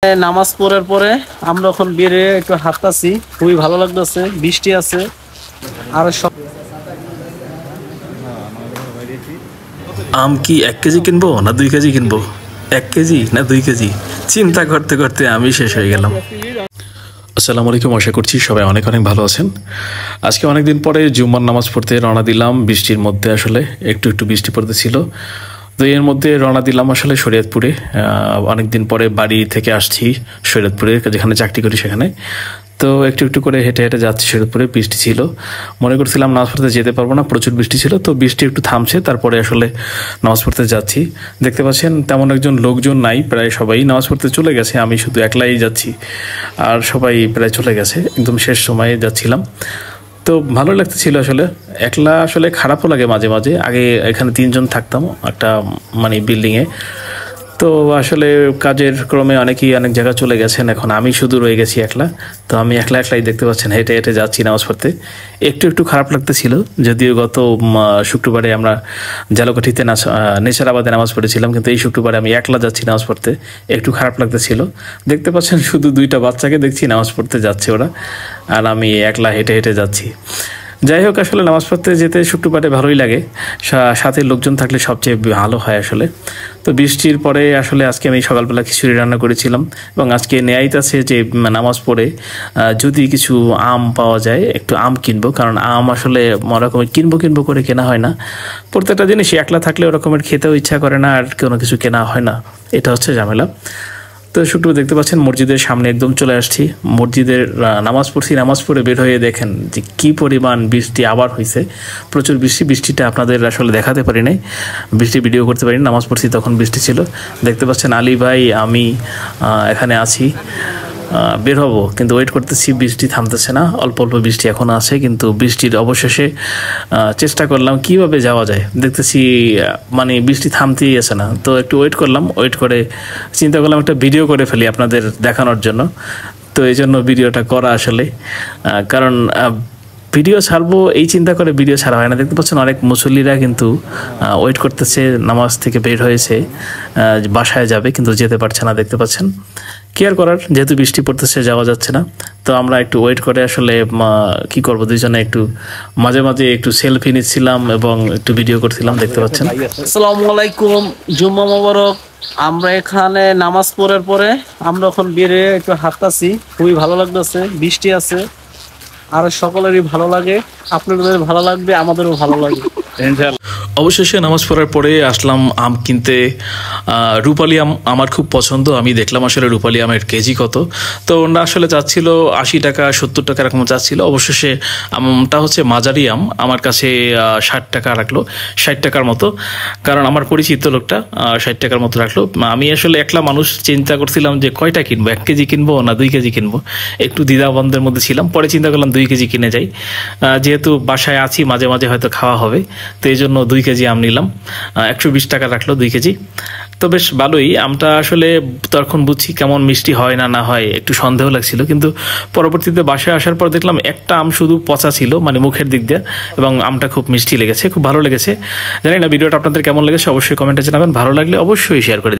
নামাজ পড়ার পরে আমরা এখন বেরিয়ে একটু হাঁটতাছি, খুবই ভালো লাগতেছে, বৃষ্টি আছে। আর সব আম কি 1 কেজি কিনবো না 2 কেজি কিনবো, 1 কেজি না 2 কেজি চিন্তা করতে করতে আমি শেষ হয়ে গেলাম। আসসালামু আলাইকুম, আশা করছি সবাই অনেক অনেক ভালো আছেন। আজকে অনেকদিন পরে জুম্মার নামাজ পড়তে রওনা দিলাম। বৃষ্টির মধ্যে আসলে একটু একটু বৃষ্টি পড়তেছিল, তো এর মধ্যে রওনা দিলাম আসলে শরীয়তপুরে। অনেকদিন পরে বাড়ি থেকে আসছি শরীয়তপুরে, যেখানে চাকরি করি সেখানে। তো একটু একটু করে হেঁটে হেঁটে যাচ্ছি শরীয়তপুরে। বৃষ্টি ছিল, মনে করছিলাম নামাজ পড়তে যেতে পারবো না, প্রচুর বৃষ্টি ছিল। তো বৃষ্টি একটু থামছে, তারপরে আসলে নামাজ পড়তে যাচ্ছি। দেখতে পাচ্ছেন তেমন একজন লোকজন নাই, প্রায় সবাই নামাজ পড়তে চলে গেছে, আমি শুধু একলাই যাচ্ছি। আর সবাই প্রায় চলে গেছে, একদম শেষ সময়ে যাচ্ছিলাম। তো ভালো লাগতেছিল আসলে। একলা আসলে খারাপও লাগে মাঝে মাঝে। আগে এখানে 3 জন থাকতাম একটা বিল্ডিংয়ে। তো আসলে কাজের ক্রমে অনেকেই অনেক জায়গায় চলে গেছেন, এখন আমি শুধু রয়ে গেছি একলা। তো আমি একলাই দেখতে পাচ্ছেন হেঁটে হেঁটে যাচ্ছি নামাজ পড়তে। একটু একটু খারাপ লাগতেছিল, যদিও গত শুক্রবারে আমরা জালকাঠিতে নেচারাবাদে নামাজ পড়েছিলাম, কিন্তু এই শুক্রবারে আমি একলা যাচ্ছি নামাজ পড়তে। একটু খারাপ লাগতেছিল। দেখতে পাচ্ছেন শুধু 2টা বাচ্চাকে দেখছি নামাজ পড়তে যাচ্ছে ওরা, আর আমি একলা হেঁটে হেঁটে যাচ্ছি। যাই হোক, আসলে নামাজ পড়তে যেতে শুক্রবারে ভালোই লাগে, সাথে লোকজন থাকলে সবচেয়ে ভালো হয় আসলে। তো বৃষ্টির পরে আসলে আজকে আমি সকালবেলা খিচুড়ি রান্না করেছিলাম, এবং আজকে নেয়াইত আছে যে নামাজ পড়ে যদি কিছু আম পাওয়া যায় একটু আম কিনবো, কারণ আম আসলে ওরকমের কিনবো করে কেনা হয় না। প্রত্যেকটা জিনিস একলা থাকলে ওরকমের খেতেও ইচ্ছা করে না, আর কোনো কিছু কেনা হয় না, এটা হচ্ছে ঝামেলা। তো শুক্রবার দেখতে পাচ্ছেন মসজিদের সামনে একদম চলে আসছি। মসজিদের নামাজ পড়ছি, নামাজ পড়ে বের হয়ে দেখেন যে কী পরিমাণ বৃষ্টি আবার হয়েছে। প্রচুর বৃষ্টিটা আপনাদের আসলে দেখাতে পারি নাই, বৃষ্টি ভিডিও করতে পারিনি। নামাজ পড়ছি তখন বৃষ্টি ছিল। দেখতে পাচ্ছেন আলী ভাই, আমি এখানে আছি, বের হব, কিন্তু ওয়েট করতেছি, বৃষ্টি থামতেছে না। অল্প অল্প বৃষ্টি এখনও আছে, কিন্তু বৃষ্টির অবশেষে চেষ্টা করলাম কিভাবে যাওয়া যায়। দেখতেছি বৃষ্টি থামতেই আছে না। তো একটু ওয়েট করলাম, ওয়েট করে চিন্তা করলাম একটা ভিডিও করে ফেলি আপনাদের দেখানোর জন্য। তো এই জন্য ভিডিওটা করা আসলে, কারণ ভিডিও ছাড়বো এই চিন্তা করে ভিডিও ছাড়া হয় না। দেখতে পাচ্ছেন অনেক মুসল্লিরা কিন্তু ওয়েট করতেছে, নামাজ থেকে বের হয়েছে, বাসায় যাবে কিন্তু যেতে পারছে না। দেখতে পাচ্ছেন, কি আর করার, যেহেতু বৃষ্টি পড়তেছে যাওয়া যাচ্ছে না। তো আমরা একটু ওয়েট করে আসলে কি করব, দুইজনে একটু মাঝে মাঝে একটু সেলফি নিচ্ছিলাম এবং একটু ভিডিও করছিলাম। দেখতে পাচ্ছেন। আসসালামু আলাইকুম, জুম্মা মোবারক। আমরা এখানে নামাজ পড়ার পরে আমরা এখন বেরিয়ে একটু হাঁটতাছি, খুবই ভালো লাগতেছে, বৃষ্টি আছে। আর সকলেরই ভালো লাগে, আপনাদের ভালো লাগবে, আমাদেরও ভালো লাগে। অবশেষে নামাজ পড়ার পরে আসলাম আম কিনতে। রূপালি আম আমার খুব পছন্দ। আমি দেখলাম আসলে রূপালি আমের কেজি কত। তো ওরা আসলে চাচ্ছিল 80 টাকা 70 টাকা এরকম চাচ্ছিল। অবশেষে আমটা হচ্ছে মাঝারি আম, আমার কাছে 60 টাকা রাখলো, 60 টাকার মতো। কারণ আমার পরিচিত লোকটা 60 টাকার মতো রাখলো। আমি আসলে একলা মানুষ, চিন্তা করছিলাম যে কয়টা কিনবো, 1 কেজি কিনবো না 2 কেজি কিনবো। একটু দ্বিধাদ্বন্দ্বের মধ্যে ছিলাম, পরে চিন্তা করলাম 2 কেজি কিনে যাই, যেহেতু বাসায় আছি, মাঝে মাঝে হয়তো খাওয়া হবে। তো এই জন্য 2 কেজি আম নিলাম। 120 টাকা রাখলো 2 কেজি। তো বেশ ভালোই আমটা আসলে। তখন বুঝছি কেমন মিষ্টি হয় না হয়, একটু সন্দেহ লাগছিল, কিন্তু পরবর্তীতে বাসায় আসার পর দেখলাম একটা আম শুধু পচা ছিল, মুখের দিক দিয়ে, এবং আমটা খুব মিষ্টি লেগেছে, খুব ভালো লেগেছে। জানি না ভিডিওটা আপনাদের কেমন লেগেছে, অবশ্যই কমেন্টে জানাবেন। ভালো লাগলে অবশ্যই শেয়ার করে